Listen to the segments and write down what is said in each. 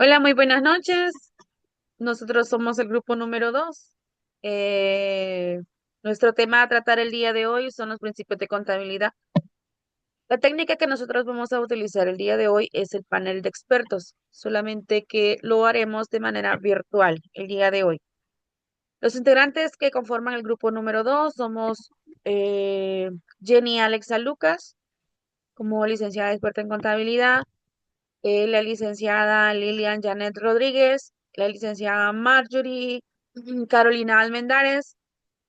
Hola, muy buenas noches. Nosotros somos el grupo número 2. Nuestro tema a tratar el día de hoy son los principios de contabilidad. La técnica que nosotros vamos a utilizar el día de hoy es el panel de expertos, solamente que lo haremos de manera virtual el día de hoy. Los integrantes que conforman el grupo número 2 somos eh, Jenny Alexa Lucas como licenciada experta en contabilidad, la licenciada Lilian Janet Rodríguez, la licenciada Marjorie Carolina Almendares,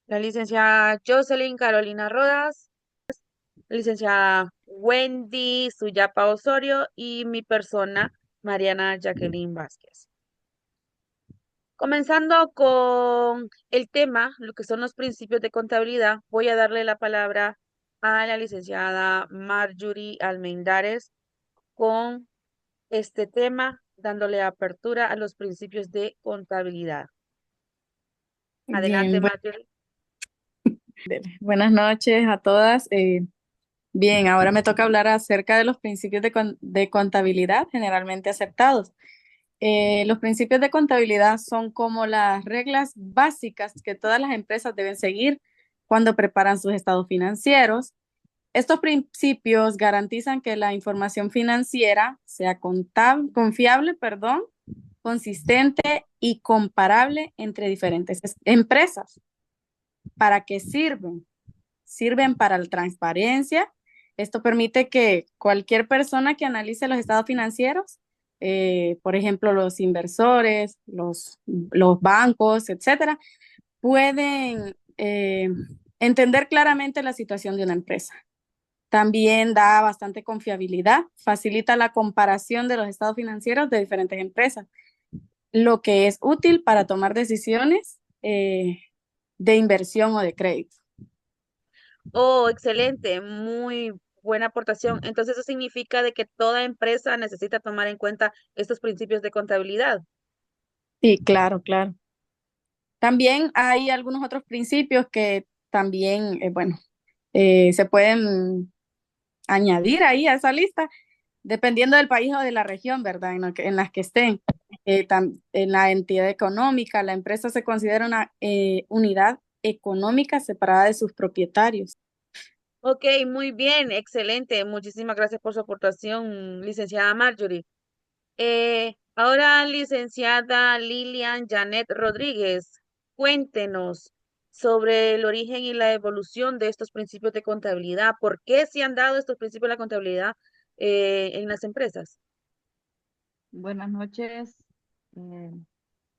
la licenciada Jocelyn Carolina Rodas, la licenciada Wendy Suyapa Osorio y mi persona, Mariana Jacqueline Vázquez. Comenzando con el tema, lo que son los principios de contabilidad, voy a darle la palabra a la licenciada Marjorie Almendares con este tema, dándole apertura a los principios de contabilidad. Adelante, Bien, Marjorie. buenas noches a todas. Bien, ahora me toca hablar acerca de los principios de contabilidad generalmente aceptados. Los principios de contabilidad son como las reglas básicas que todas las empresas deben seguir cuando preparan sus estados financieros. Estos principios garantizan que la información financiera sea confiable, consistente y comparable entre diferentes empresas. ¿Para qué sirven? Sirven para la transparencia. Esto permite que cualquier persona que analice los estados financieros, por ejemplo, los inversores, los bancos, etcétera, pueden entender claramente la situación de una empresa. También da bastante confiabilidad, facilita la comparación de los estados financieros de diferentes empresas, lo que es útil para tomar decisiones de inversión o de crédito. Oh, excelente, muy buena aportación. Entonces, eso significa de que toda empresa necesita tomar en cuenta estos principios de contabilidad. Sí, claro, claro. También hay algunos otros principios que también, bueno, se pueden añadir ahí a esa lista, dependiendo del país o de la región, ¿verdad? En las que estén. En la entidad económica, la empresa se considera una unidad económica separada de sus propietarios. Ok, muy bien, excelente. Muchísimas gracias por su aportación, licenciada Marjorie. Ahora, licenciada Lilian Janet Rodríguez, cuéntenos sobre el origen y la evolución de estos principios de contabilidad. ¿Por qué se han dado estos principios de la contabilidad en las empresas? Buenas noches. Eh,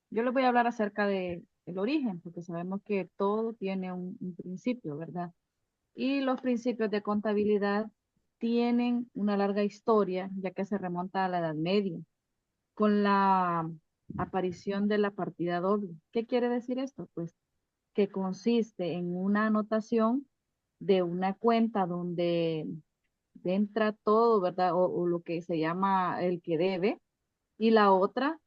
yo les voy a hablar acerca de el origen, porque sabemos que todo tiene un principio, ¿verdad? Y los principios de contabilidad tienen una larga historia, ya que se remonta a la Edad Media, con la aparición de la partida doble. ¿Qué quiere decir esto? Pues que consiste en una anotación de una cuenta donde entra todo, ¿verdad? O lo que se llama el que debe, y la otra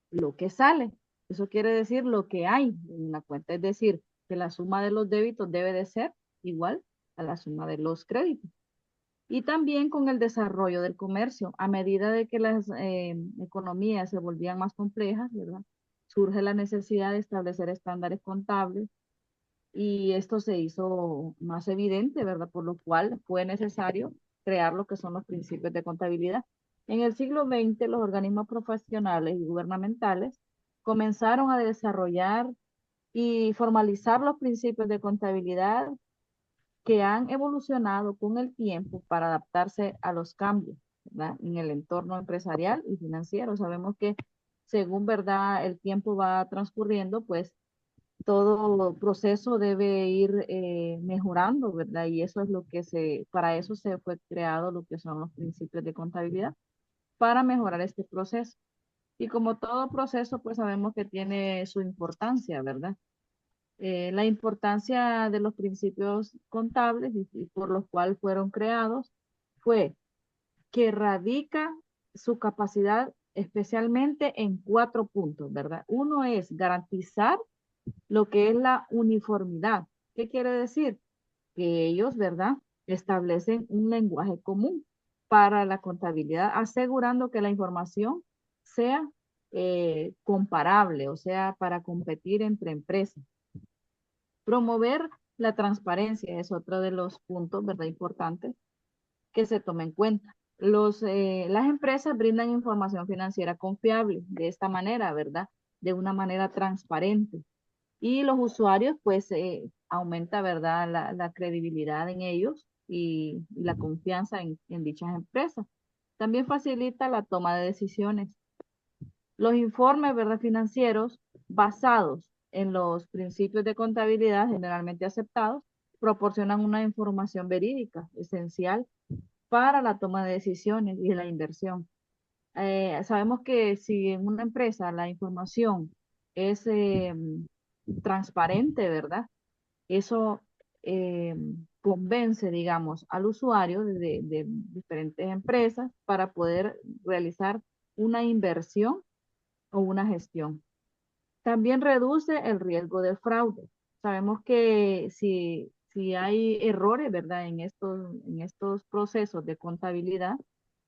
lo que sale. Eso quiere decir lo que hay en la cuenta, es decir, que la suma de los débitos debe de ser igual a la suma de los créditos. Y también con el desarrollo del comercio, a medida de que las economías se volvían más complejas, ¿verdad? Surge la necesidad de establecer estándares contables y esto se hizo más evidente, ¿verdad? Por lo cual fue necesario crear lo que son los principios de contabilidad. En el siglo XX, los organismos profesionales y gubernamentales comenzaron a desarrollar y formalizar los principios de contabilidad que han evolucionado con el tiempo para adaptarse a los cambios, ¿verdad? En el entorno empresarial y financiero. Sabemos que según, ¿verdad?, el tiempo va transcurriendo, pues todo proceso debe ir mejorando, ¿verdad? Y eso es lo que para eso se fue creado lo que son los principios de contabilidad, para mejorar este proceso. Y como todo proceso, pues sabemos que tiene su importancia, ¿verdad? La importancia de los principios contables y por los cuales fueron creados fue que radica su capacidad especialmente en cuatro puntos, ¿verdad? Uno es garantizar lo que es la uniformidad. ¿Qué quiere decir? Que ellos, ¿verdad? Establecen un lenguaje común para la contabilidad, asegurando que la información sea comparable, o sea, para competir entre empresas. Promover la transparencia es otro de los puntos, ¿verdad? Importantes que se tome en cuenta. Las empresas brindan información financiera confiable de esta manera, ¿verdad? De una manera transparente. Y los usuarios, pues, aumenta, ¿verdad? La credibilidad en ellos y la confianza en dichas empresas. También facilita la toma de decisiones. Los informes, ¿verdad? Financieros basados en los principios de contabilidad generalmente aceptados proporcionan una información verídica esencial para la toma de decisiones y la inversión. Sabemos que si en una empresa la información es transparente, ¿verdad? Eso eh, convence, digamos, al usuario de diferentes empresas para poder realizar una inversión o una gestión. También reduce el riesgo de fraude. Sabemos que si hay errores, ¿verdad? En estos procesos de contabilidad,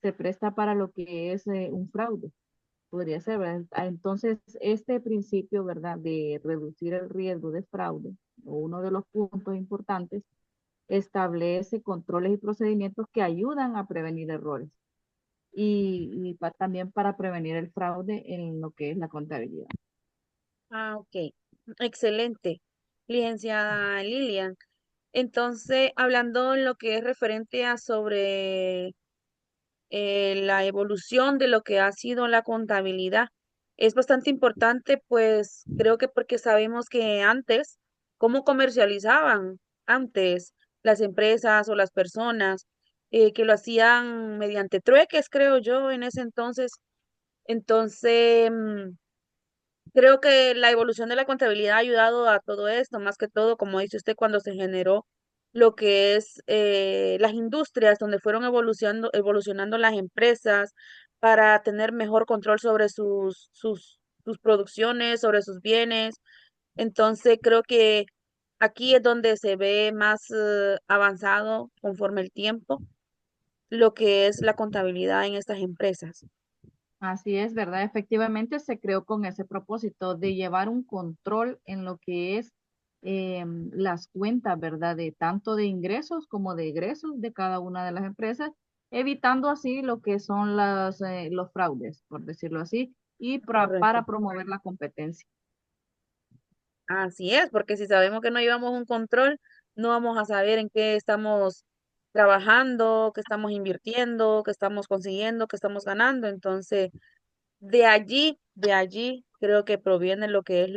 se presta para lo que es un fraude. Podría ser, ¿verdad? Entonces, este principio, ¿verdad? De reducir el riesgo de fraude, o uno de los puntos importantes, establece controles y procedimientos que ayudan a prevenir errores también para prevenir el fraude en lo que es la contabilidad. Ah, ok. Excelente, licenciada Lilian. Entonces, hablando en lo que es referente a sobre la evolución de lo que ha sido la contabilidad. Es bastante importante, pues creo que porque sabemos que antes, cómo comercializaban antes las empresas o las personas, que lo hacían mediante trueques, creo yo, en ese entonces. Entonces, creo que la evolución de la contabilidad ha ayudado a todo esto, más que todo, como dice usted, cuando se generó lo que es las industrias, donde fueron evolucionando las empresas para tener mejor control sobre sus producciones, sobre sus bienes. Entonces, creo que aquí es donde se ve más avanzado conforme el tiempo lo que es la contabilidad en estas empresas. Así es, ¿verdad? Efectivamente se creó con ese propósito de llevar un control en lo que es las cuentas, ¿verdad? De tanto de ingresos como de egresos de cada una de las empresas, evitando así lo que son los fraudes, por decirlo así, y Correcto. para promover la competencia. Así es, porque si sabemos que no llevamos un control, no vamos a saber en qué estamos trabajando, qué estamos invirtiendo, qué estamos consiguiendo, qué estamos ganando. Entonces, de allí creo que proviene lo que es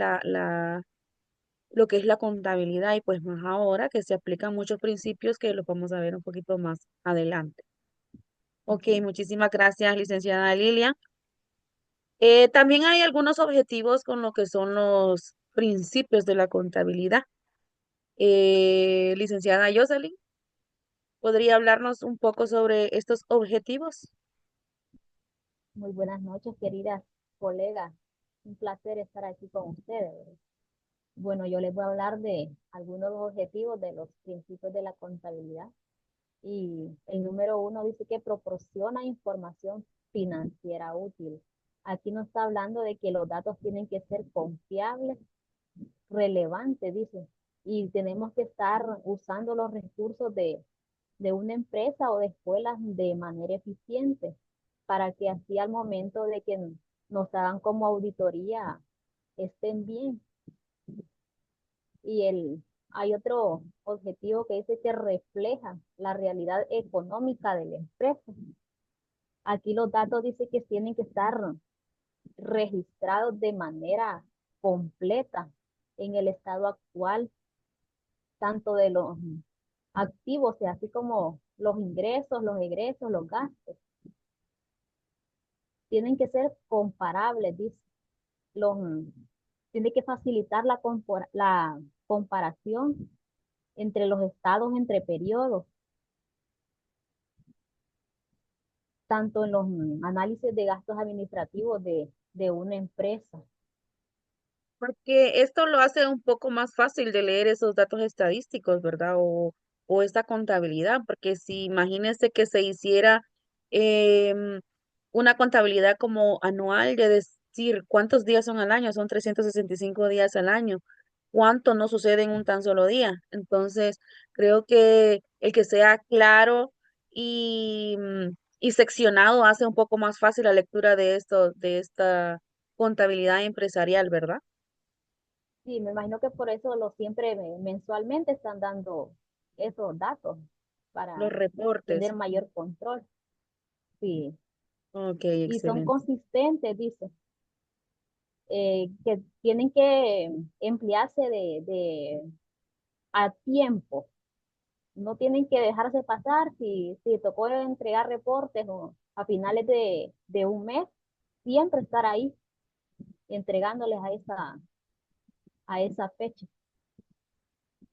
lo que es la contabilidad y pues más ahora que se aplican muchos principios que los vamos a ver un poquito más adelante. Ok, Así es. muchísimas gracias, licenciada Lilia. También hay algunos objetivos con lo que son los principios de la contabilidad. Licenciada Jocelyn, ¿podría hablarnos un poco sobre estos objetivos? Muy buenas noches, queridas colegas. Un placer estar aquí con ustedes. Bueno, yo les voy a hablar de algunos objetivos de los principios de la contabilidad. Y el número uno dice que proporciona información financiera útil. Aquí nos está hablando de que los datos tienen que ser confiables, relevantes, dice. Y tenemos que estar usando los recursos de una empresa o de escuelas de manera eficiente para que así al momento de que nos hagan como auditoría estén bien. Y hay otro objetivo que dice que refleja la realidad económica de la empresa. Aquí los datos dice que tienen que estar registrados de manera completa en el estado actual, tanto de los activos, así como los ingresos, los egresos, los gastos. Tienen que ser comparables, dice. Los, tiene que facilitar la comparación entre los estados, entre periodos, tanto en los análisis de gastos administrativos de una empresa. Porque esto lo hace un poco más fácil de leer esos datos estadísticos, ¿verdad? O esta contabilidad, porque si imagínense que se hiciera una contabilidad como anual, decir, ¿cuántos días son al año? Son 365 días al año. ¿Cuánto no sucede en un tan solo día? Entonces, creo que el que sea claro y seccionado hace un poco más fácil la lectura de esto, de esta contabilidad empresarial, ¿verdad? Sí, me imagino que por eso siempre mensualmente están dando esos datos Los para reportes. tener mayor control. Sí, Ok, y son excelente. consistentes, dice, que tienen que emplearse a tiempo. No tienen que dejarse pasar si tocó entregar reportes o a finales de un mes, siempre estar ahí entregándoles a esa fecha.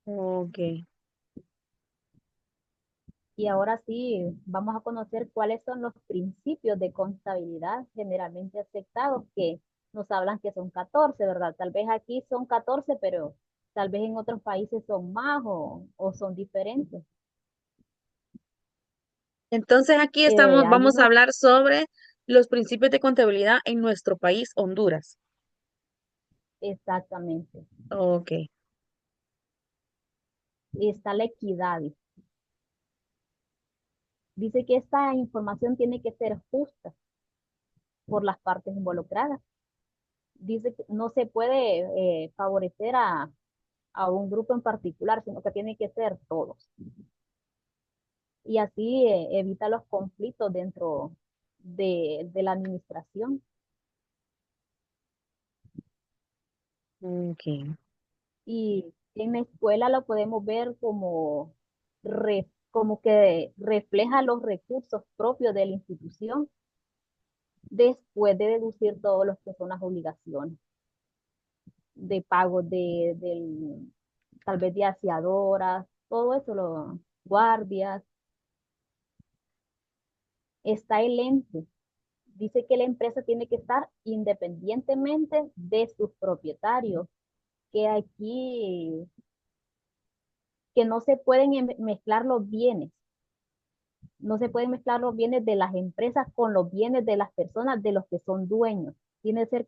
Ok. Y ahora sí, vamos a conocer cuáles son los principios de contabilidad generalmente aceptados, que nos hablan que son 14, ¿verdad? Tal vez aquí son 14, pero tal vez en otros países son más o son diferentes. Entonces aquí estamos, Hay vamos a unos, hablar sobre los principios de contabilidad en nuestro país, Honduras. exactamente, Ok. está la equidad. Dice que esta información tiene que ser justa por las partes involucradas. Dice que no se puede favorecer a un grupo en particular, sino que tiene que ser todos. Y así evita los conflictos dentro de la administración. Ok. Y en la escuela lo podemos ver como que refleja los recursos propios de la institución después de deducir todos los que son las obligaciones de pago tal vez de aseadoras, todo eso, los guardias. Está el ente. Dice que la empresa tiene que estar independientemente de sus propietarios, que aquí, que no se pueden mezclar los bienes, no se pueden mezclar los bienes de las empresas con los bienes de las personas de los que son dueños. Tiene que ser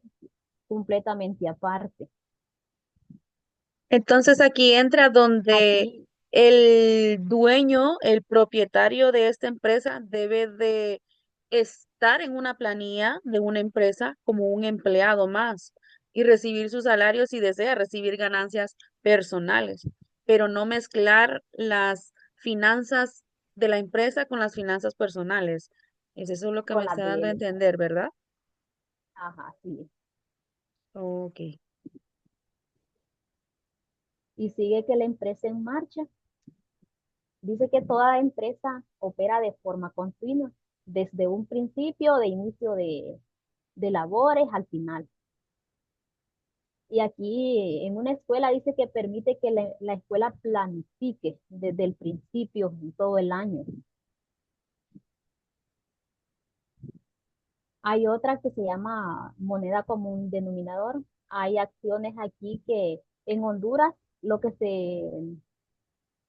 completamente aparte. Entonces aquí entra donde Aquí, el dueño, el propietario de esta empresa debe de estar en una planilla de una empresa como un empleado más y recibir sus salarios si desea recibir ganancias personales, pero no mezclar las finanzas de la empresa con las finanzas personales. Es eso lo que me con la está de dando a él. entender, ¿verdad? Ajá, sí. Ok. Y sigue que la empresa en marcha. Dice que toda empresa opera de forma continua, desde un principio de inicio de labores al final. Y aquí en una escuela dice que permite que la escuela planifique desde el principio todo el año. Hay otra que se llama moneda común denominador. Hay acciones aquí que en Honduras lo que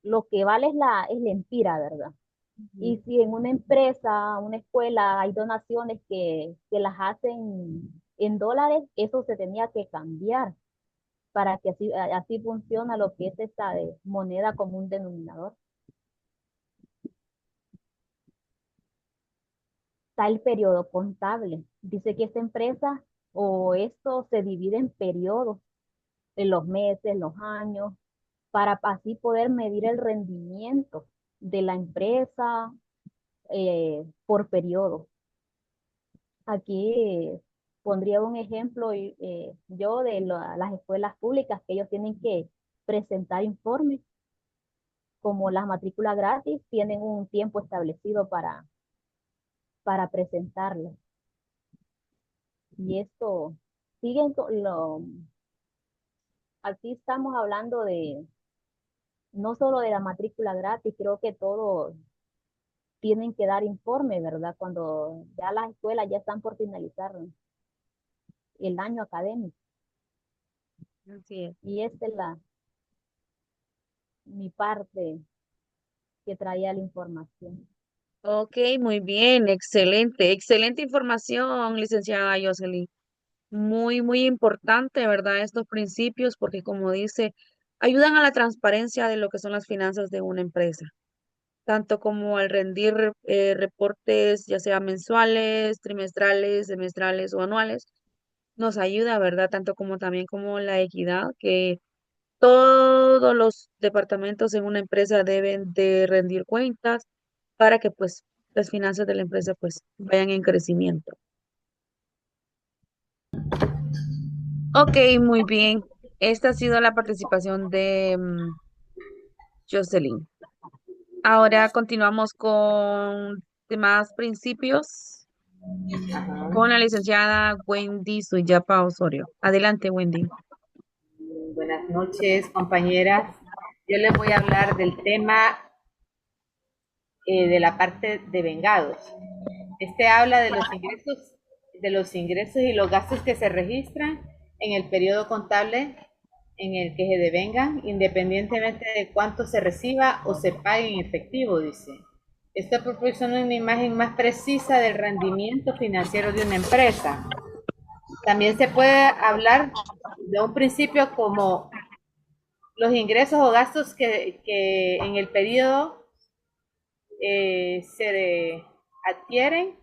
lo que vale es la empira, ¿verdad? Ujú. Y si en una empresa, una escuela, hay donaciones que las hacen en dólares, eso se tenía que cambiar para que así funciona lo que es esta de moneda común denominador. Está el periodo contable. Dice que esta empresa o esto se divide en periodos, en los meses, los años, para así poder medir el rendimiento de la empresa por periodo. Aquí pondría un ejemplo yo de las escuelas públicas que ellos tienen que presentar informes, como las matrículas gratis tienen un tiempo establecido para presentarlo. Y esto siguen aquí estamos hablando de no solo de la matrícula gratis, creo que todos tienen que dar informe, ¿verdad? Cuando ya las escuelas ya están por finalizar el año académico. Así es. Y esta es mi parte que traía la información. Ok, muy bien, excelente, excelente información, licenciada Jocelyn. Muy, muy importante, ¿verdad? Estos principios, porque como dice, ayudan a la transparencia de lo que son las finanzas de una empresa, tanto como al rendir reportes, ya sea mensuales, trimestrales, semestrales o anuales, nos ayuda, ¿verdad? Tanto como también como la equidad, que todos los departamentos en una empresa deben de rendir cuentas para que pues las finanzas de la empresa pues vayan en crecimiento. Ok, muy bien. Esta ha sido la participación de Jocelyn. Ahora continuamos con demás principios con la licenciada Wendy Suyapa Osorio. Adelante, Wendy. Buenas noches, compañeras. Yo les voy a hablar del tema de la parte de vengados. Este habla de los ingresos y los gastos que se registran en el periodo contable en el que se devengan, independientemente de cuánto se reciba o se pague en efectivo, dice. Esto proporciona una imagen más precisa del rendimiento financiero de una empresa. También se puede hablar de un principio como los ingresos o gastos que en el periodo se adquieren.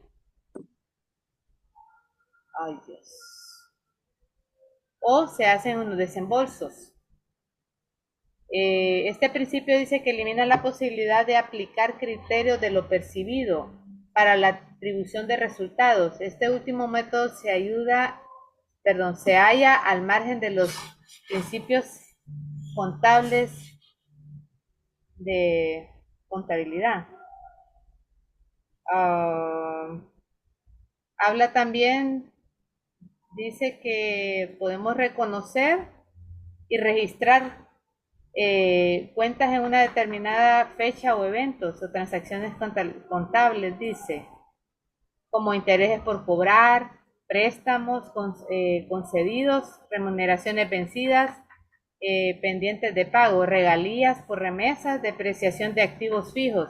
Ay, Dios. O se hacen unos desembolsos. Este principio dice que elimina la posibilidad de aplicar criterios de lo percibido para la atribución de resultados. Este último método se halla al margen de los principios contables de contabilidad. Habla también, dice que podemos reconocer y registrar cuentas en una determinada fecha o eventos o transacciones contables, dice, como intereses por cobrar, préstamos concedidos, remuneraciones vencidas, pendientes de pago, regalías por remesas, depreciación de activos fijos.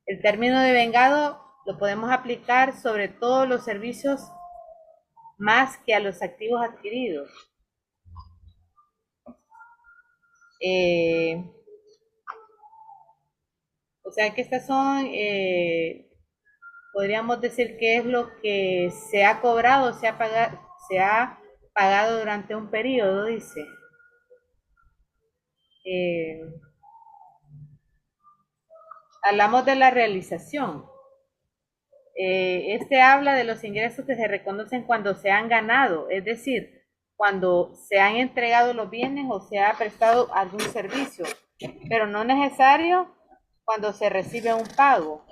El término de vengado lo podemos aplicar sobre todos los servicios más que a los activos adquiridos. O sea que estas son, podríamos decir que es lo que se ha cobrado, se ha pagado durante un periodo, dice. Hablamos de la realización. Este habla de los ingresos que se reconocen cuando se han ganado, es decir, cuando se han entregado los bienes o se ha prestado algún servicio, pero no necesario cuando se recibe un pago.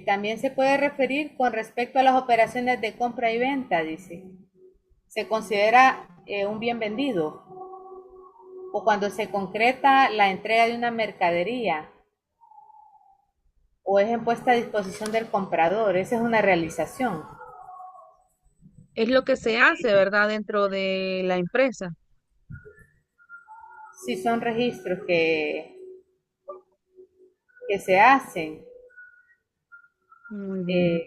También se puede referir con respecto a las operaciones de compra y venta, dice. Se considera un bien vendido o cuando se concreta la entrega de una mercadería o es puesta a disposición del comprador. Esa es una realización. Es lo que se hace, ¿verdad? Dentro de la empresa. Sí, son registros que se hacen. Muy bien.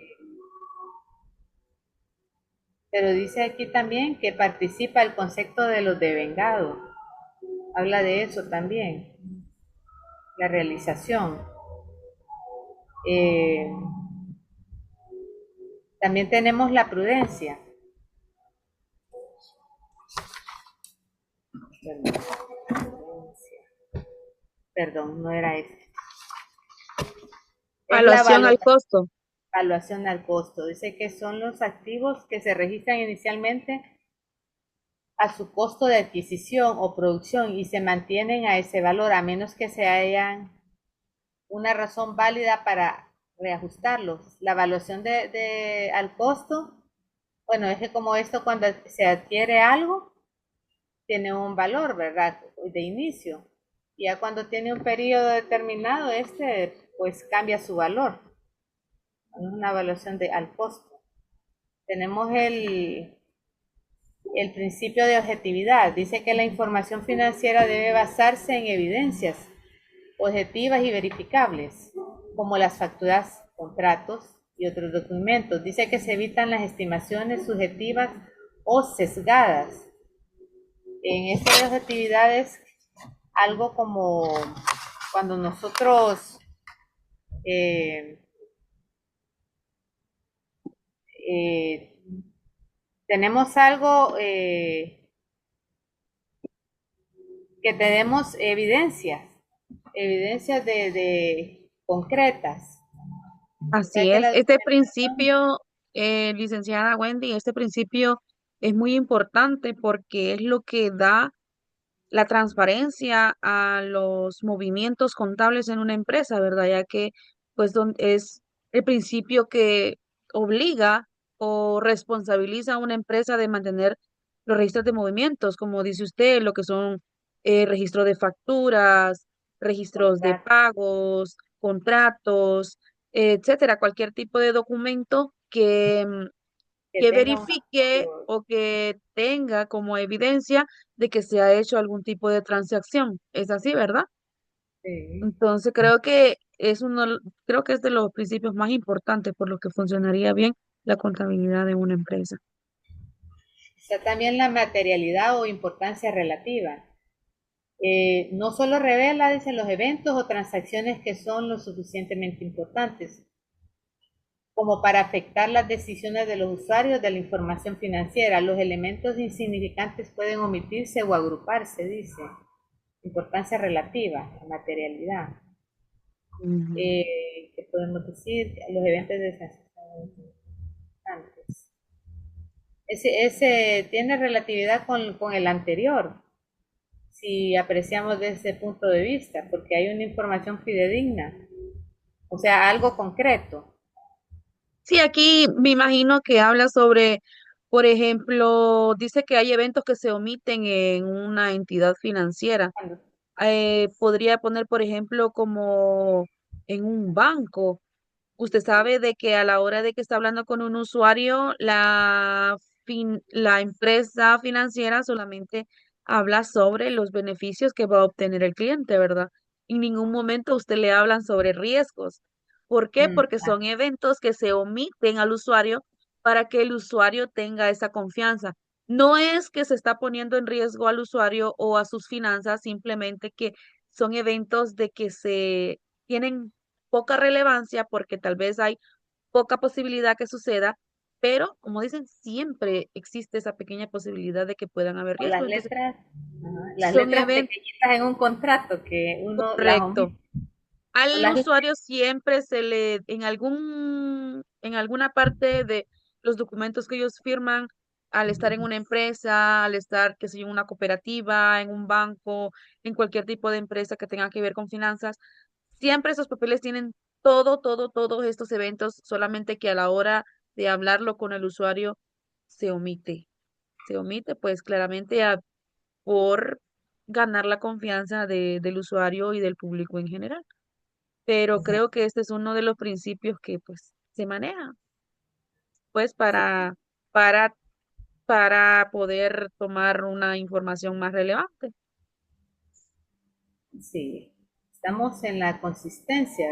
Pero dice aquí también que participa el concepto de los devengados. Habla de eso también. La realización. También tenemos la prudencia. Perdón, no era este. Evaluación al costo. Evaluación al costo. Dice que son los activos que se registran inicialmente a su costo de adquisición o producción y se mantienen a ese valor a menos que se haya una razón válida para reajustarlos. La evaluación al costo, bueno, es que como esto cuando se adquiere algo, tiene un valor, ¿verdad? De inicio. Y ya cuando tiene un periodo determinado, pues cambia su valor. Es una evaluación al costo. Tenemos el principio de objetividad. Dice que la información financiera debe basarse en evidencias objetivas y verificables. como las facturas, contratos y otros documentos. Dice que se evitan las estimaciones subjetivas o sesgadas. En estas actividades, algo como cuando nosotros eh, tenemos algo que tenemos evidencias de concretas. O sea Así que es. la Este documentación, principio, licenciada Wendy, este principio es muy importante porque es lo que da la transparencia a los movimientos contables en una empresa, ¿verdad? Ya que pues es el principio que obliga o responsabiliza a una empresa de mantener los registros de movimientos, como dice usted, lo que son registro de facturas, registros de contratos, pagos, contratos, etcétera, cualquier tipo de documento que que tenga un verifique apoyo. o que tenga como evidencia de que se ha hecho algún tipo de transacción. Es así, ¿verdad? Sí. Entonces creo que es de los principios más importantes por los que funcionaría bien la contabilidad de una empresa. Está también la materialidad o importancia relativa. No solo revela, dicen, los eventos o transacciones que son lo suficientemente importantes como para afectar las decisiones de los usuarios de la información financiera. Los elementos insignificantes pueden omitirse o agruparse, dice. Importancia relativa, materialidad. Ujú. ¿Qué podemos decir? Los eventos de transacciones importantes. Ese tiene relatividad con el anterior, si apreciamos desde ese punto de vista, porque hay una información fidedigna, o sea, algo concreto. Sí, aquí me imagino que habla sobre, por ejemplo, dice que hay eventos que se omiten en una entidad financiera. Podría poner, por ejemplo, como en un banco. Usted sabe de que a la hora de que está hablando con un usuario, la empresa financiera solamente habla sobre los beneficios que va a obtener el cliente, ¿verdad? En ningún momento usted le hablan sobre riesgos. ¿Por qué? Mm, Porque son eventos que se omiten al usuario para que el usuario tenga esa confianza. No es que se está poniendo en riesgo al usuario o a sus finanzas, simplemente que son eventos de que se tienen poca relevancia porque tal vez hay poca posibilidad que suceda, pero como dicen, siempre existe esa pequeña posibilidad de que puedan haber o riesgos. Entonces, las son letras eventos pequeñitas en un contrato que uno las correctos. omite, o Al las usuario siempre en alguna parte de los documentos que ellos firman, al estar en una empresa, al estar, qué sé yo, en una cooperativa, en un banco, en cualquier tipo de empresa que tenga que ver con finanzas, siempre esos papeles tienen todos estos eventos, solamente que a la hora de hablarlo con el usuario se omite. Se omite, pues claramente por ganar la confianza del usuario y del público en general. Pero creo que este es uno de los principios que pues se maneja, pues para, para poder tomar una información más relevante. sí, estamos en la consistencia.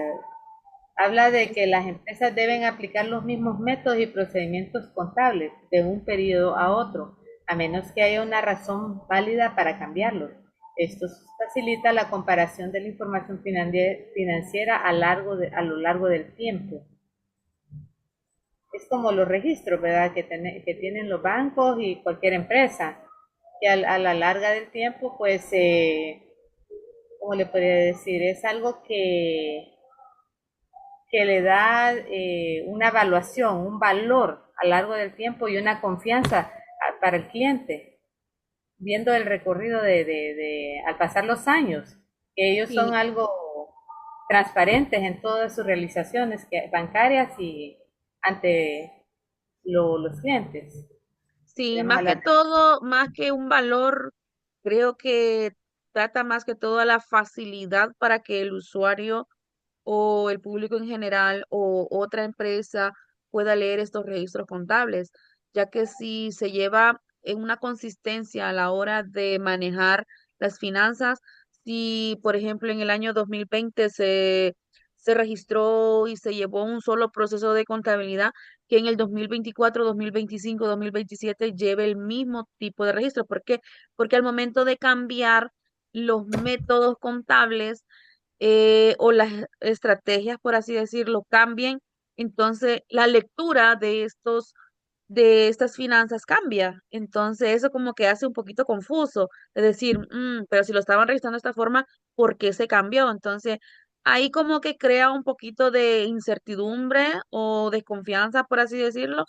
Habla de que las empresas deben aplicar los mismos métodos y procedimientos contables de un periodo a otro, a menos que haya una razón válida para cambiarlos. Esto facilita la comparación de la información financiera a lo largo del tiempo. Es como los registros, ¿verdad? Que tienen los bancos y cualquier empresa, que a la larga del tiempo, pues, ¿cómo le podría decir? Es algo que le da una evaluación, un valor a lo largo del tiempo y una confianza para el cliente, viendo el recorrido al pasar los años, que ellos son Sí, algo transparentes en todas sus realizaciones bancarias y ante los clientes. sí, Tenemos a más que la... todo, más que un valor, creo que trata más que todo a la facilidad para que el usuario o el público en general o otra empresa pueda leer estos registros contables, ya que si se lleva en una consistencia a la hora de manejar las finanzas, si por ejemplo en el año 2020 se registró y se llevó un solo proceso de contabilidad, que en el 2024, 2025, 2027 lleve el mismo tipo de registro. ¿Por qué? Porque al momento de cambiar los métodos contables o las estrategias, por así decirlo, cambien, entonces la lectura de estas finanzas cambia. Entonces eso como que hace un poquito confuso, de decir, pero si lo estaban registrando de esta forma, ¿por qué se cambió? Entonces ahí como que crea un poquito de incertidumbre o desconfianza, por así decirlo,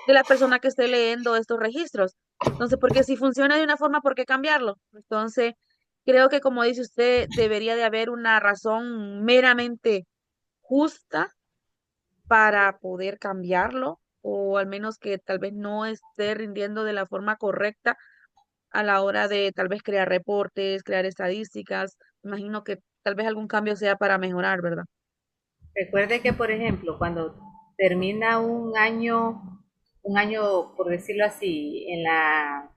de la persona que esté leyendo estos registros. Entonces, porque si funciona de una forma, ¿por qué cambiarlo? Entonces, creo que como dice usted, debería de haber una razón meramente justa para poder cambiarlo, o al menos que tal vez no esté rindiendo de la forma correcta a la hora de tal vez crear reportes, crear estadísticas. Imagino que tal vez algún cambio sea para mejorar, ¿verdad? Recuerde que, por ejemplo, cuando termina un año, por decirlo así, en la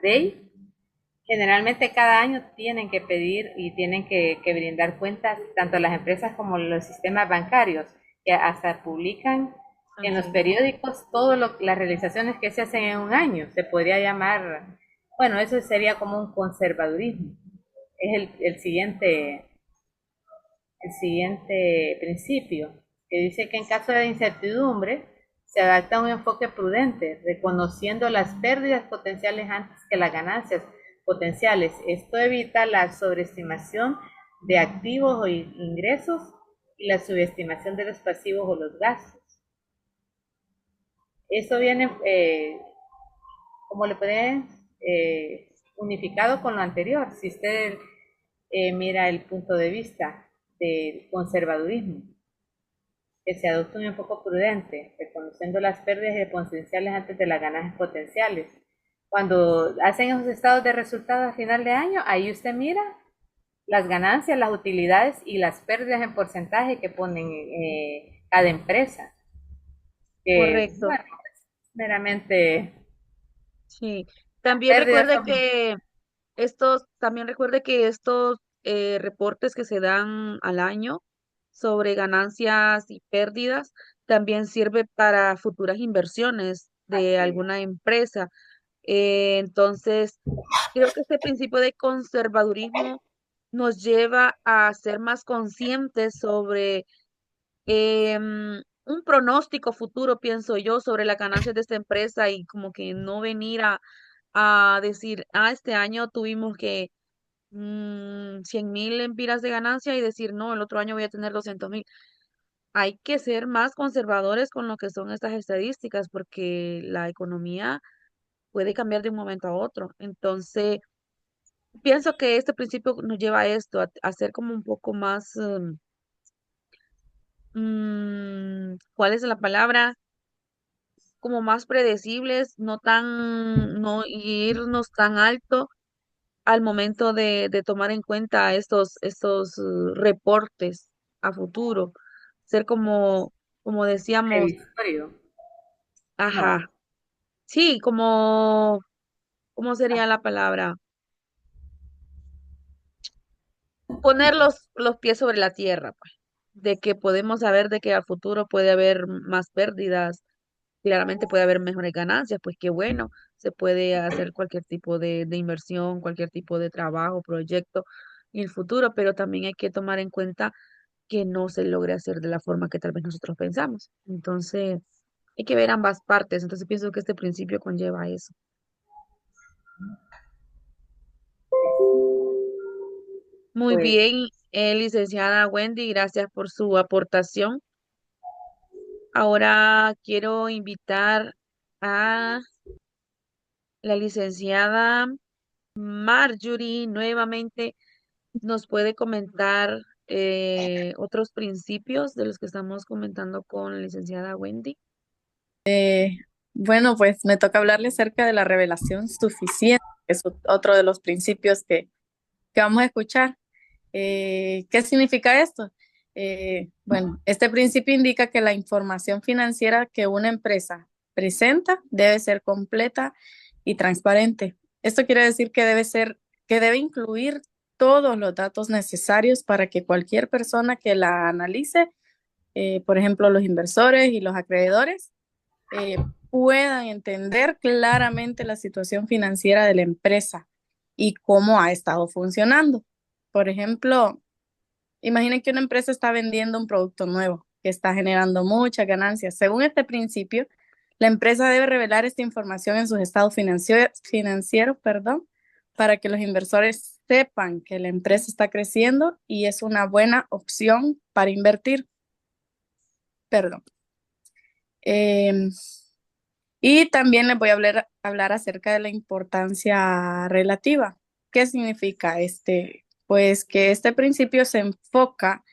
DEI, generalmente cada año tienen que pedir y tienen que brindar cuentas tanto las empresas como los sistemas bancarios, que hasta publican en los Ok. periódicos todas las realizaciones que se hacen en un año. Se podría llamar, bueno, eso sería como un conservadurismo. Es el siguiente principio, que dice que en caso de incertidumbre se adapta a un enfoque prudente, reconociendo las pérdidas potenciales antes que las ganancias potenciales. Esto evita la sobreestimación de activos o ingresos y la subestimación de los pasivos o los gastos. Eso viene, como le pueden, unificado con lo anterior. Si usted mira el punto de vista del conservadurismo, que se adopte un enfoque prudente, reconociendo las pérdidas potenciales antes de las ganancias potenciales. Cuando hacen esos estados de resultados a final de año, ahí usted mira las ganancias, las utilidades y las pérdidas en porcentaje que ponen cada empresa. Que, Correcto. bueno, es meramente Sí. También pérdidas recuerde son que estos reportes que se dan al año sobre ganancias y pérdidas también sirve para futuras inversiones de así. alguna empresa. Entonces, creo que este principio de conservadurismo nos lleva a ser más conscientes sobre un pronóstico futuro, pienso yo, sobre las ganancias de esta empresa y como que no venir a decir, este año tuvimos que 100,000 empiras de ganancia y decir, no, el otro año voy a tener 200,000. Hay que ser más conservadores con lo que son estas estadísticas porque la economía puede cambiar de un momento a otro. Entonces, pienso que este principio nos lleva a esto, a ser como un poco más, ¿cuál es la palabra? Como más predecibles, no irnos tan alto al momento de tomar en cuenta estos reportes a futuro. Ser como decíamos, Previsorio. No, ajá, sí, ¿cómo sería la palabra? Poner los pies sobre la tierra, pues, de que podemos saber de que a futuro puede haber más pérdidas, claramente puede haber mejores ganancias, pues qué bueno, se puede hacer cualquier tipo de inversión, cualquier tipo de trabajo, proyecto en el futuro, pero también hay que tomar en cuenta que no se logre hacer de la forma que tal vez nosotros pensamos. Entonces, hay que ver ambas partes. Entonces, pienso que este principio conlleva eso. Muy pues bien, licenciada Wendy, gracias por su aportación. Ahora quiero invitar a la licenciada Marjorie nuevamente. ¿Nos puede comentar otros principios de los que estamos comentando con la licenciada Wendy? Bueno, pues me toca hablarle acerca de la revelación suficiente, que es otro de los principios que vamos a escuchar. ¿Qué significa esto? Bueno, este principio indica que la información financiera que una empresa presenta debe ser completa y transparente. Esto quiere decir que debe incluir todos los datos necesarios para que cualquier persona que la analice, por ejemplo, los inversores y los acreedores, puedan entender claramente la situación financiera de la empresa y cómo ha estado funcionando. Por ejemplo, imaginen que una empresa está vendiendo un producto nuevo que está generando muchas ganancias. Según este principio, la empresa debe revelar esta información en sus estados financieros, para que los inversores sepan que la empresa está creciendo y es una buena opción para invertir. Perdón. Y también les voy a hablar acerca de la importancia relativa. ¿Qué significa este? Pues que este principio se enfoca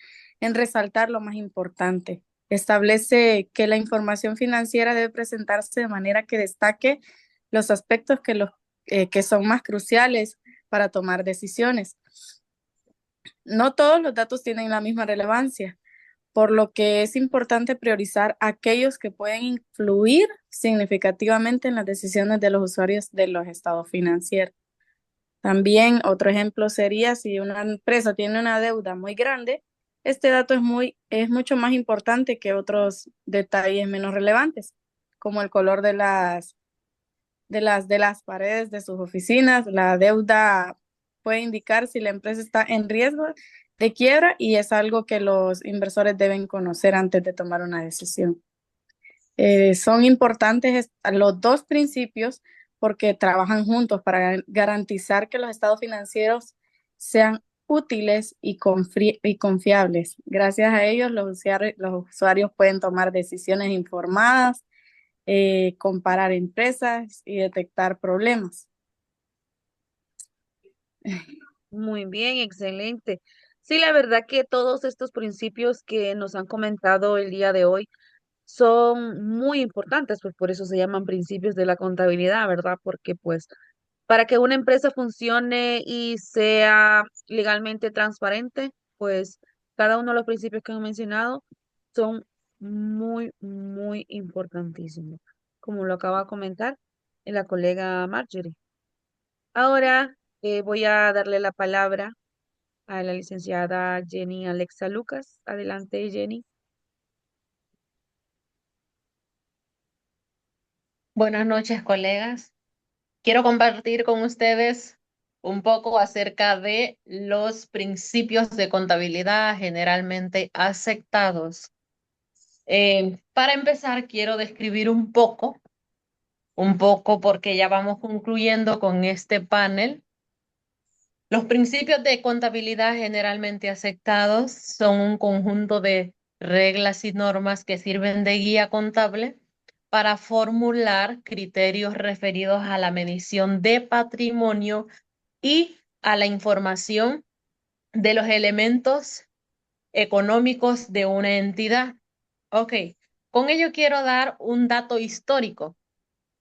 en resaltar lo más importante. Establece que la información financiera debe presentarse de manera que destaque los aspectos que son más cruciales para tomar decisiones. No todos los datos tienen la misma relevancia, por lo que es importante priorizar aquellos que pueden influir significativamente en las decisiones de los usuarios de los estados financieros. También otro ejemplo sería si una empresa tiene una deuda muy grande, este dato es mucho más importante que otros detalles menos relevantes, como el color de las paredes de sus oficinas. La deuda puede indicar si la empresa está en riesgo de quiebra y es algo que los inversores deben conocer antes de tomar una decisión. Son importantes los dos principios porque trabajan juntos para garantizar que los estados financieros sean útiles y confiables. Gracias a ellos, los usuarios pueden tomar decisiones informadas, comparar empresas y detectar problemas. Muy bien, excelente. Sí, la verdad que todos estos principios que nos han comentado el día de hoy son muy importantes, pues por eso se llaman principios de la contabilidad, ¿verdad? Porque pues para que una empresa funcione y sea legalmente transparente, pues cada uno de los principios que han mencionado son muy, muy importantísimos, como lo acaba de comentar la colega Marjorie. Ahora voy a darle la palabra a la licenciada Jenny Alexa Lucas. Adelante, Jenny. Buenas noches, colegas. Quiero compartir con ustedes un poco acerca de los principios de contabilidad generalmente aceptados. Para empezar, quiero describir un poco porque ya vamos concluyendo con este panel. Los principios de contabilidad generalmente aceptados son un conjunto de reglas y normas que sirven de guía contable para formular criterios referidos a la medición de patrimonio y a la información de los elementos económicos de una entidad. Ok, con ello quiero dar un dato histórico.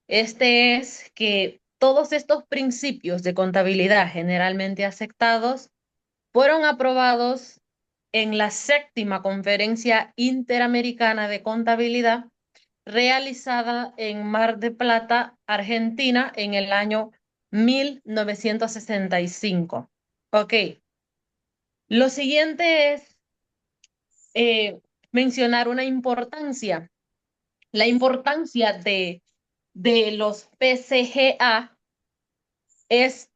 Este es que todos estos principios de contabilidad generalmente aceptados fueron aprobados en la 7ª Conferencia Interamericana de Contabilidad realizada en Mar del Plata, Argentina, en el año 1965. Ok, lo siguiente es mencionar una importancia. La importancia de los PCGA es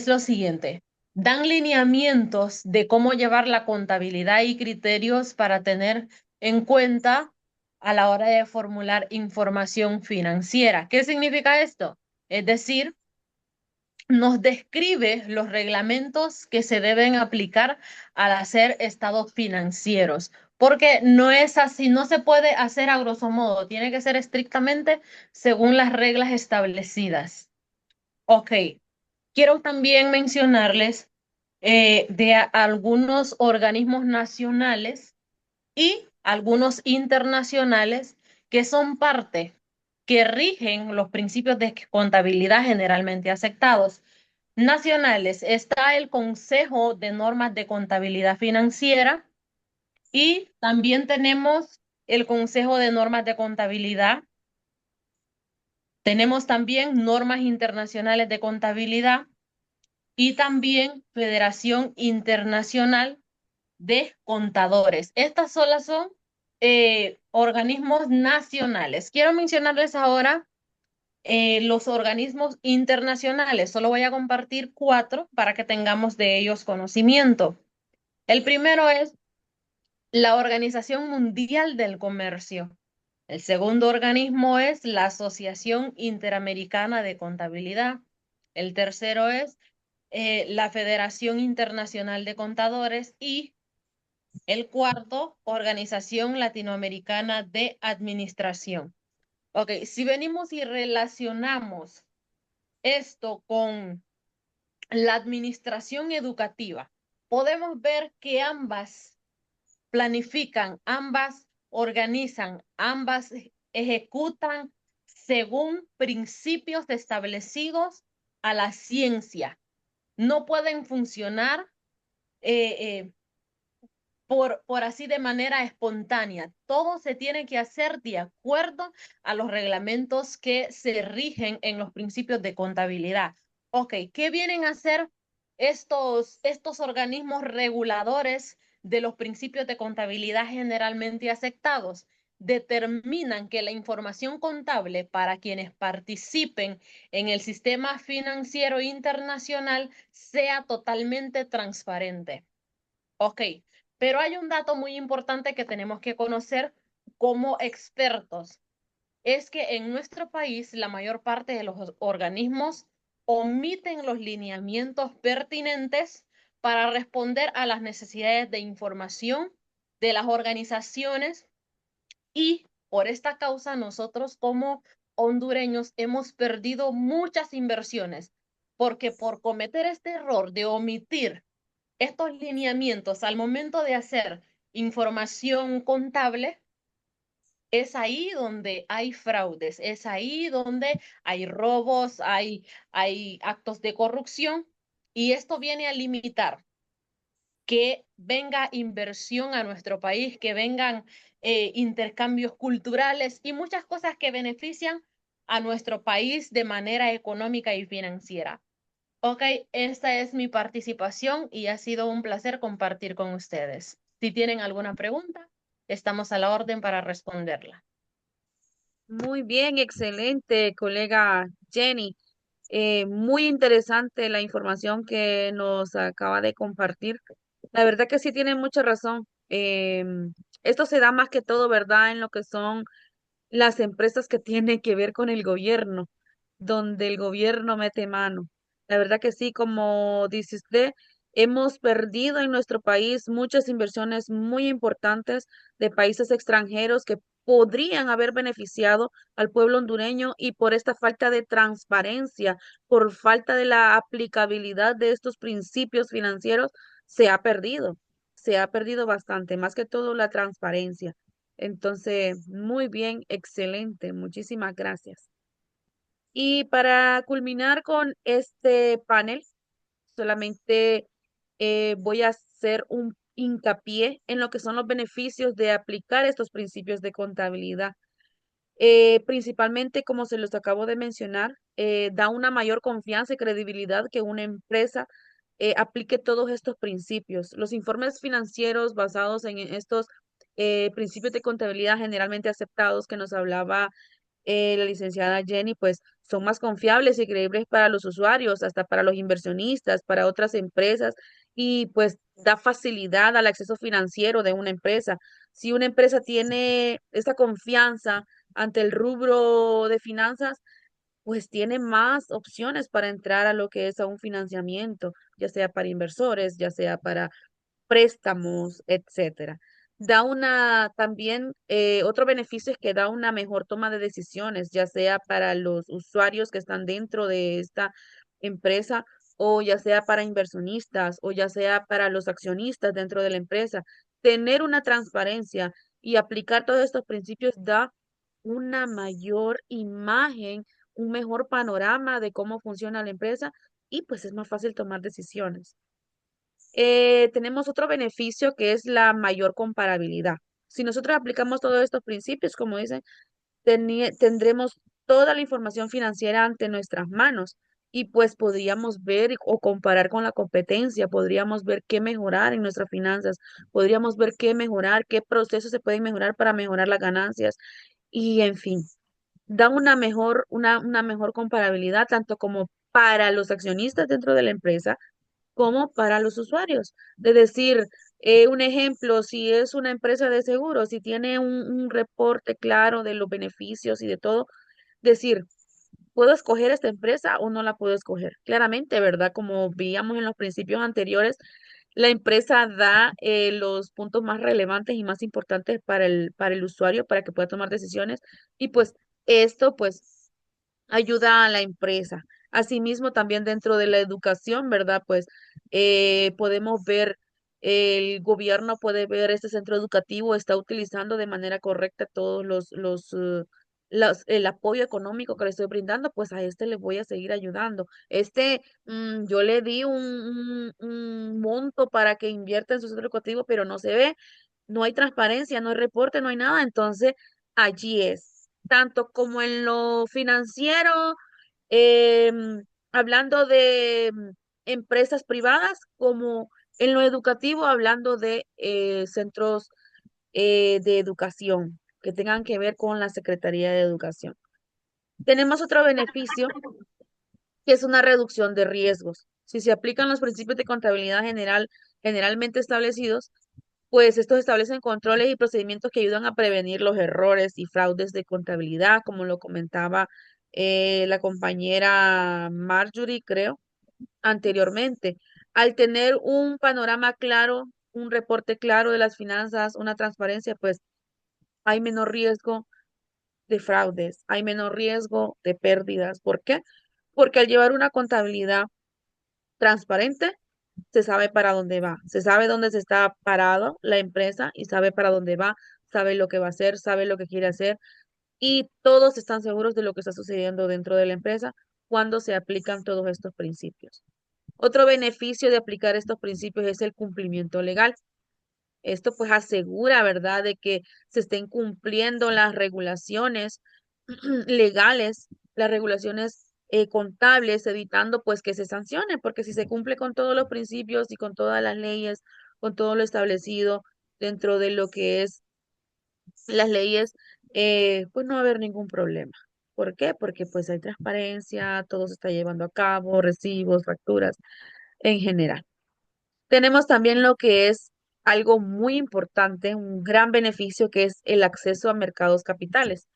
lo siguiente. Dan lineamientos de cómo llevar la contabilidad y criterios para tener en cuenta a la hora de formular información financiera. ¿Qué significa esto? Es decir, nos describe los reglamentos que se deben aplicar al hacer estados financieros, porque no es así, no se puede hacer a grosso modo, tiene que ser estrictamente según las reglas establecidas. Ok, quiero también mencionarles algunos organismos nacionales y algunos internacionales que son parte, que rigen los principios de contabilidad generalmente aceptados. Nacionales, está el Consejo de Normas de Contabilidad Financiera y también tenemos el Consejo de Normas de Contabilidad. Tenemos también normas internacionales de contabilidad y también Federación Internacional de Contadores. Estas solas son organismos nacionales. Quiero mencionarles ahora los organismos internacionales. Solo voy a compartir 4 para que tengamos de ellos conocimiento. El primero es la Organización Mundial del Comercio. El segundo organismo es la Asociación Interamericana de Contabilidad. El tercero es la Federación Internacional de Contadores y el cuarto, Organización Latinoamericana de Administración. Ok, si venimos y relacionamos esto con la administración educativa, podemos ver que ambas planifican, ambas organizan, ambas ejecutan según principios establecidos a la ciencia. No pueden funcionar por así de manera espontánea. Todo se tiene que hacer de acuerdo a los reglamentos que se rigen en los principios de contabilidad. Ok, ¿qué vienen a hacer estos organismos reguladores de los principios de contabilidad generalmente aceptados? Determinan que la información contable para quienes participen en el sistema financiero internacional sea totalmente transparente. Ok, pero hay un dato muy importante que tenemos que conocer como expertos. Es que en nuestro país la mayor parte de los organismos omiten los lineamientos pertinentes para responder a las necesidades de información de las organizaciones y por esta causa nosotros como hondureños hemos perdido muchas inversiones porque por cometer este error de omitir estos lineamientos al momento de hacer información contable, es ahí donde hay fraudes, es ahí donde hay robos, hay actos de corrupción y esto viene a limitar que venga inversión a nuestro país, que vengan intercambios culturales y muchas cosas que benefician a nuestro país de manera económica y financiera. Ok, esta es mi participación y ha sido un placer compartir con ustedes. Si tienen alguna pregunta, estamos a la orden para responderla. Muy bien, excelente, colega Jenny. Muy interesante la información que nos acaba de compartir. La verdad que sí tiene mucha razón. Esto se da más que todo, ¿verdad? En lo que son las empresas que tienen que ver con el gobierno, donde el gobierno mete mano. La verdad que sí, como dice usted, hemos perdido en nuestro país muchas inversiones muy importantes de países extranjeros que podrían haber beneficiado al pueblo hondureño y por esta falta de transparencia, por falta de la aplicabilidad de estos principios financieros, se ha perdido bastante, más que todo la transparencia. Entonces, muy bien, excelente, muchísimas gracias. Y para culminar con este panel, solamente voy a hacer un hincapié en lo que son los beneficios de aplicar estos principios de contabilidad. Principalmente, como se los acabo de mencionar, da una mayor confianza y credibilidad que una empresa aplique todos estos principios. Los informes financieros basados en estos principios de contabilidad generalmente aceptados que nos hablaba la licenciada Jenny, pues son más confiables y creíbles para los usuarios, hasta para los inversionistas, para otras empresas y pues da facilidad al acceso financiero de una empresa. Si una empresa tiene esa confianza ante el rubro de finanzas, pues tiene más opciones para entrar a lo que es a un financiamiento, ya sea para inversores, ya sea para préstamos, etcétera. Da una también, otro beneficio es que da una mejor toma de decisiones, ya sea para los usuarios que están dentro de esta empresa o ya sea para inversionistas o ya sea para los accionistas dentro de la empresa. Tener una transparencia y aplicar todos estos principios da una mayor imagen, un mejor panorama de cómo funciona la empresa y pues es más fácil tomar decisiones. Tenemos otro beneficio que es la mayor comparabilidad. Si nosotros aplicamos todos estos principios, como dicen, tendremos toda la información financiera ante nuestras manos y pues podríamos ver o comparar con la competencia, podríamos ver qué mejorar en nuestras finanzas, podríamos ver qué mejorar, qué procesos se pueden mejorar para mejorar las ganancias y en fin, da una mejor comparabilidad tanto como para los accionistas dentro de la empresa como para los usuarios. De decir, un ejemplo, si es una empresa de seguros, si tiene un reporte claro de los beneficios y de todo, decir, ¿puedo escoger esta empresa o no la puedo escoger? Claramente, ¿verdad? Como veíamos en los principios anteriores, la empresa da los puntos más relevantes y más importantes para el usuario para que pueda tomar decisiones y pues esto pues ayuda a la empresa. Asimismo, también dentro de la educación, ¿verdad? Pues podemos ver, el gobierno puede ver este centro educativo está utilizando de manera correcta todos el apoyo económico que le estoy brindando, pues a este le voy a seguir ayudando. Yo le di un monto para que invierta en su centro educativo, pero no se ve, no hay transparencia, no hay reporte, no hay nada, entonces allí es tanto como en lo financiero, hablando de empresas privadas, como en lo educativo, hablando de centros de educación que tengan que ver con la Secretaría de Educación. Tenemos otro beneficio que es una reducción de riesgos. Si se aplican los principios de contabilidad generalmente establecidos, pues estos establecen controles y procedimientos que ayudan a prevenir los errores y fraudes de contabilidad, como lo comentaba la compañera Marjorie, creo, anteriormente. Al tener un panorama claro, un reporte claro de las finanzas, una transparencia, pues hay menor riesgo de fraudes, hay menor riesgo de pérdidas. ¿Por qué? Porque al llevar una contabilidad transparente, se sabe para dónde va, se sabe dónde se está parado la empresa y sabe para dónde va, sabe lo que va a hacer, sabe lo que quiere hacer y todos están seguros de lo que está sucediendo dentro de la empresa cuando se aplican todos estos principios. Otro beneficio de aplicar estos principios es el cumplimiento legal. Esto pues asegura, ¿verdad?, de que se estén cumpliendo las regulaciones legales, las regulaciones contables, evitando pues que se sancione, porque si se cumple con todos los principios y con todas las leyes, con todo lo establecido dentro de lo que es las leyes, pues no va a haber ningún problema. ¿Por qué? Porque pues hay transparencia, todo se está llevando a cabo, recibos, facturas en general. Tenemos también lo que es algo muy importante, un gran beneficio que es el acceso a mercados capitales.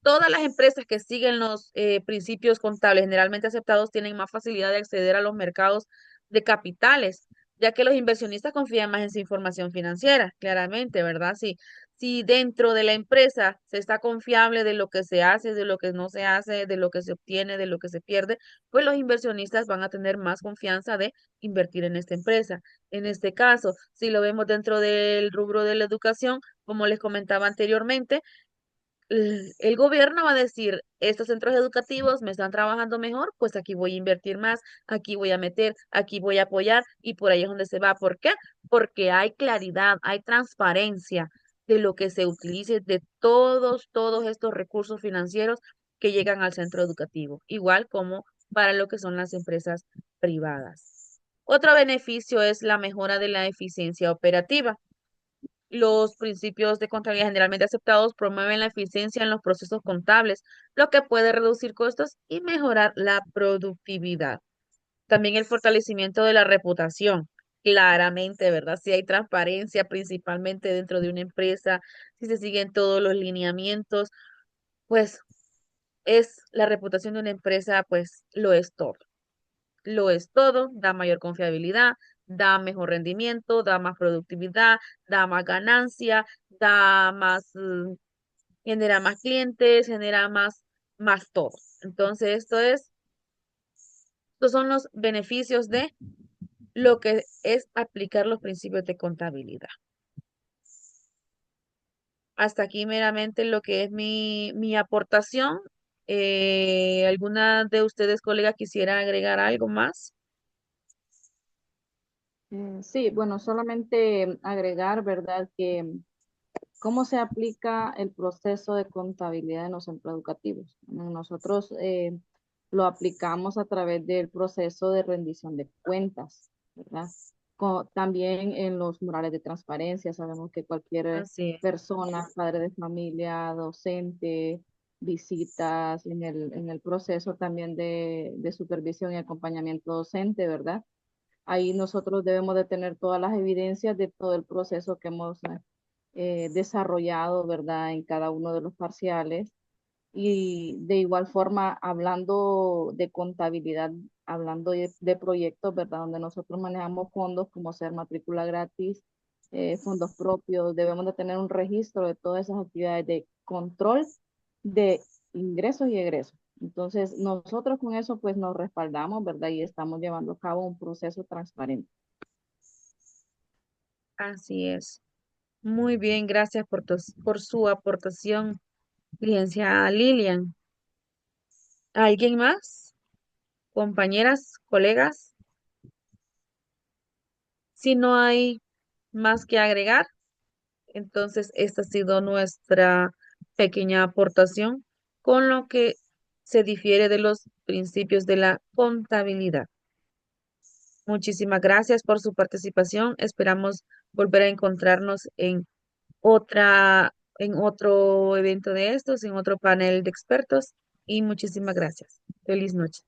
Todas las empresas que siguen los principios contables generalmente aceptados tienen más facilidad de acceder a los mercados de capitales, ya que los inversionistas confían más en su información financiera, claramente, ¿verdad? Si dentro de la empresa se está confiable de lo que se hace, de lo que no se hace, de lo que se obtiene, de lo que se pierde, pues los inversionistas van a tener más confianza de invertir en esta empresa. En este caso, si lo vemos dentro del rubro de la educación, como les comentaba anteriormente, el gobierno va a decir, estos centros educativos me están trabajando mejor, pues aquí voy a invertir más, aquí voy a meter, aquí voy a apoyar y por ahí es donde se va. ¿Por qué? Porque hay claridad, hay transparencia de lo que se utilice, de todos estos recursos financieros que llegan al centro educativo, igual como para lo que son las empresas privadas. Otro beneficio es la mejora de la eficiencia operativa. Los principios de contabilidad generalmente aceptados promueven la eficiencia en los procesos contables, lo que puede reducir costos y mejorar la productividad. También el fortalecimiento de la reputación. Claramente, ¿verdad? Si hay transparencia, principalmente dentro de una empresa, si se siguen todos los lineamientos, pues es la reputación de una empresa, pues lo es todo. Lo es todo, da mayor confiabilidad, da mejor rendimiento, da más productividad, da más ganancia, da más, genera más clientes, genera más todo. Entonces, estos son los beneficios de lo que es aplicar los principios de contabilidad. Hasta aquí meramente lo que es mi aportación. ¿Alguna de ustedes, colegas, quisiera agregar algo más? Sí, bueno, solamente agregar, ¿verdad? Que cómo se aplica el proceso de contabilidad en los centros educativos. Nosotros lo aplicamos a través del proceso de rendición de cuentas, ¿verdad? También en los murales de transparencia, sabemos que cualquier Así es. persona, padre de familia, docente, visitas en el proceso también de supervisión y acompañamiento docente, ¿verdad? Ahí nosotros debemos de tener todas las evidencias de todo el proceso que hemos desarrollado, ¿verdad? En cada uno de los parciales. Y de igual forma, hablando de contabilidad, hablando de proyectos, ¿verdad? Donde nosotros manejamos fondos como ser matrícula gratis, fondos propios, debemos de tener un registro de todas esas actividades de control de ingresos y egresos. Entonces, nosotros con eso pues nos respaldamos, ¿verdad? Y estamos llevando a cabo un proceso transparente. Así es. Muy bien, gracias por su aportación, licenciada Lilian. ¿Alguien más? Compañeras, colegas, si no hay más que agregar, entonces esta ha sido nuestra pequeña aportación con lo que se difiere de los principios de la contabilidad. Muchísimas gracias por su participación. Esperamos volver a encontrarnos en otro evento de estos, en otro panel de expertos y muchísimas gracias. Feliz noche.